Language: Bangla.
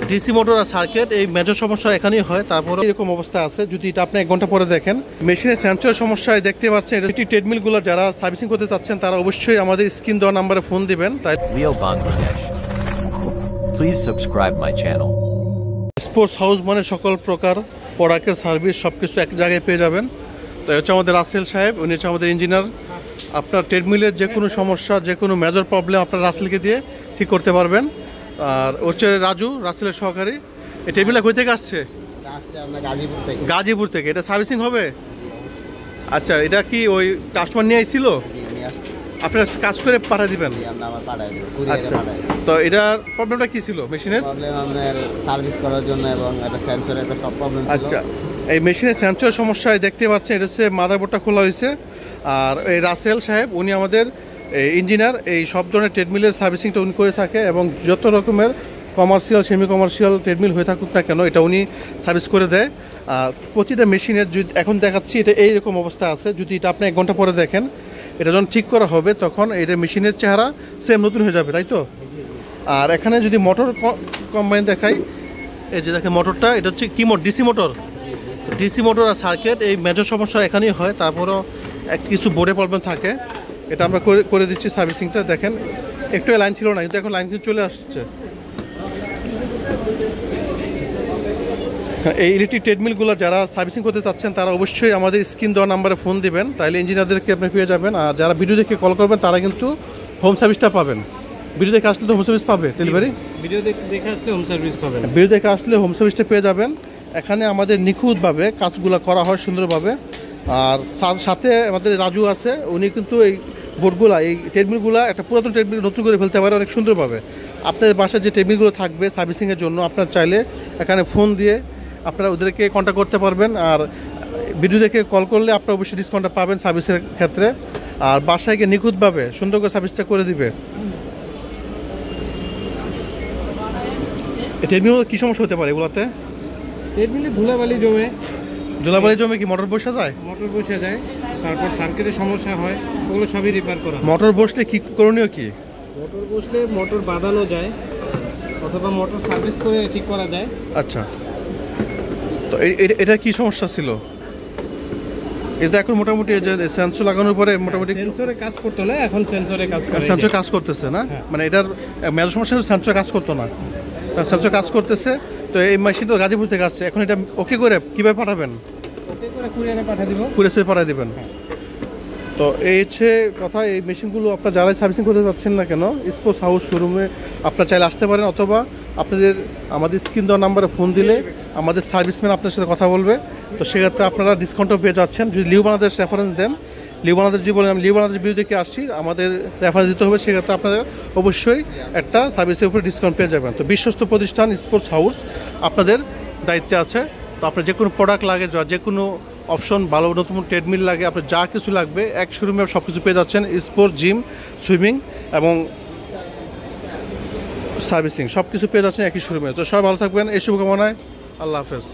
ডিসি মোটর আর সার্কিট এই মেজর সমস্যা এখানেই হয়। তারপরে এরকম অবস্থা আছে, যদি এটা আপনি 1 ঘন্টা পরে দেখেন মেশিনের সেন্সর সমস্যায় দেখতে পাচ্ছেন। এটি ট্রেডমিলগুলো যারা সার্ভিসিং করতে চাচ্ছেন তারা অবশ্যই আমাদের স্ক্রিন দেওয়া নাম্বারে ফোন দিবেন। তাই Leo Bangladesh. Please subscribe my channel. Sports house মানে সকল প্রকার প্রোডাক্টের সার্ভিস সবকিছু এক জায়গায় পেয়ে যাবেন। তো হচ্ছে আমাদের রাসেল সাহেব, উনি হচ্ছে আমাদের ইঞ্জিনিয়ার। আপনার ট্রেডমিলের যে কোনো সমস্যা, যে কোনো মেজর প্রবলেম আপনার রাসেলকে দিয়ে ঠিক করতে পারবেন। আর হচ্ছে রাজু, রাসেলের সহকারী। এই টেবিলটা কই থেকে আসছে? গাজীপুর থেকে। এটা সার্ভিসিং হবে? আচ্ছা, এটা কি ওই কাস্টমার নিয়ে আইছিল? আপনারা কাজ করে পাঠিয়ে দিবেন? আচ্ছা, তো এটার প্রবলেমটা কি ছিল? মেশিনের সার্ভিস করার জন্য এবং এটা সেন্সরের একটা সব প্রবলেম ছিল। আচ্ছা, এই মেশিনের সেন্সর সমস্যায় দেখতে পাচ্ছেন এটা হচ্ছে মাদারবোর্ডটা খোলা হয়েছে। আর এই রাসেল সাহেব উনি আমাদের ইঞ্জিনিয়ার, এই সব ধরনের ট্রেডমিলের সার্ভিসিংটা উনি করে থাকে এবং যত রকমের কমার্শিয়াল সেমি কমার্শিয়াল ট্রেডমিল হয়ে থাকুক না কেন এটা উনি সার্ভিস করে দেয়। প্রতিটা মেশিনের যদি এখন দেখাচ্ছি এটা এইরকম অবস্থা আছে, যদি এটা আপনি 1 ঘন্টা পরে দেখেন এটা যখন ঠিক করা হবে তখন এটা মেশিনের চেহারা সেম নতুন হয়ে যাবে, তাই তো? আর এখানে যদি মোটর কম্বাইন দেখাই, এই যে দেখেন মোটরটা, এটা হচ্ছে কি motor? DC motor. DC motor আর সার্কিট এই মেজর সমস্যা এখানেই হয়। তারপরও কিছু বোর্ডে প্রবলেম থাকে, এটা আমরা করে দিচ্ছি সার্ভিসিংটা। দেখেন একটু লাইন ছিল না, কিন্তু এখন লাইন কিন্তু চলে আসছে। এই ইলেকট্রিক ট্রেডমিলগুলো যারা সার্ভিসিং করতে চাচ্ছেন তারা অবশ্যই আমাদের স্ক্রিন দেওয়া নাম্বারে ফোন দিবেন, তাহলে ইঞ্জিনিয়ারদেরকে আপনি পেয়ে যাবেন। আর যারা ভিডিও দেখে কল করবেন তারা কিন্তু হোম সার্ভিসটা পাবেন। ভিডিও দেখে আসলে তো হোম সার্ভিস পাবে, ডেলিভারি ভিডিও দেখে আসলে হোম সার্ভিস পাবেন। ভিডিও দেখে আসলে হোম সার্ভিসটা পেয়ে যাবেন। এখানে আমাদের নিখুঁতভাবে কাজগুলো করা হয় সুন্দরভাবে। আর সাথে আমাদের রাজু আছে, উনি কিন্তু এই বোর্ডগুলা, এই ট্রেডমিলগুলো একটা পুরাতন ট্রেডমিল নতুন করে ফেলতে পারে অনেক সুন্দরভাবে। আপনাদের বাসায় যে ট্রেডমিলগুলো থাকবে সার্ভিসিংয়ের জন্য আপনার চাইলে এখানে ফোন দিয়ে আপনারা ওদেরকে কন্ট্যাক্ট করতে পারবেন। আর ভিডিও দেখে কল করলে আপনারা অবশ্যই ডিসকাউন্টটা পাবেন সার্ভিসের ক্ষেত্রে। আর বাসায় গিয়ে নিখুঁতভাবে সুন্দর করে সার্ভিসটা করে দিবে। ট্রেডমিল কী সমস্যা হতে পারে এগুলোতে? ট্রেডমিলে ধুলাবালি জমে কি মোটর বসে যায়? মোটর বসে যায়, তারপর সার্কিটের সমস্যা হয়, ওগুলো সবই রিপেয়ার করা। মোটর বসলে কি করণীয় কি? মোটর বসলে মোটর বাঁধানো যায় অথবা মোটর সার্ভিস করে ঠিক করা যায়। আচ্ছা, তো এটা কি সমস্যা ছিল? এটা এখন মোটামুটি যে সেন্সর লাগানোর পরে মোটামুটি সেন্সরে কাজ করতো না, এখন সেন্সরে কাজ করে। সেন্সর কাজ করতেছে না? মানে এটার মেজর সমস্যা সেন্সর কাজ করতো না, সেন্সর কাজ করতেছে। তো এই মেশিন তো গাজীপুর থেকে আসছে, এখন এটা ওকে করে কীভাবে পাঠাবেন? ওকে করে কুরিয়ারে পাঠিয়ে দিব। কুরিয়ারে পাঠিয়ে দেবেন। তো এই হচ্ছে কথা। এই মেশিনগুলো আপনার যারাই সার্ভিসিং করতে চাচ্ছেন না কেন স্পোর্টস হাউস শোরুমে আপনার চাইলে আসতে পারেন, অথবা আপনাদের আমাদের স্ক্রিন দেওয়া নাম্বারে ফোন দিলে আমাদের সার্ভিসম্যান আপনার সাথে কথা বলবে। তো সেক্ষেত্রে আপনারা ডিসকাউন্টও পেয়ে যাচ্ছেন। যদি লিও বাংলাদেশ রেফারেন্স দেন, লিও বাংলাদেশ যদি বলেন আমি লিও বাংলাদেশ ভিডিও দেখে আসছি, আমাদের রেফারেন্স দিতে হবে, সেক্ষেত্রে আপনারা অবশ্যই একটা সার্ভিসের উপরে ডিসকাউন্ট পেয়ে যাবেন। তো বিশ্বস্ত প্রতিষ্ঠান স্পোর্টস হাউস আপনাদের দায়িত্বে আছে। তো আপনার যে কোনো প্রোডাক্ট লাগে, যে কোনো অপশন, ভালো নতুন ট্রেডমিল লাগে, আপনার যা কিছু লাগবে এক শোরুমে সব কিছু পেয়ে যাচ্ছেন। স্পোর্টস, জিম, সুইমিং এবং সার্ভিসিং সব কিছু পেয়ে যাচ্ছেন একই শোরুমে। তো সবাই ভালো থাকবেন, এই শুভকামনায়। আল্লাহ হাফেজ।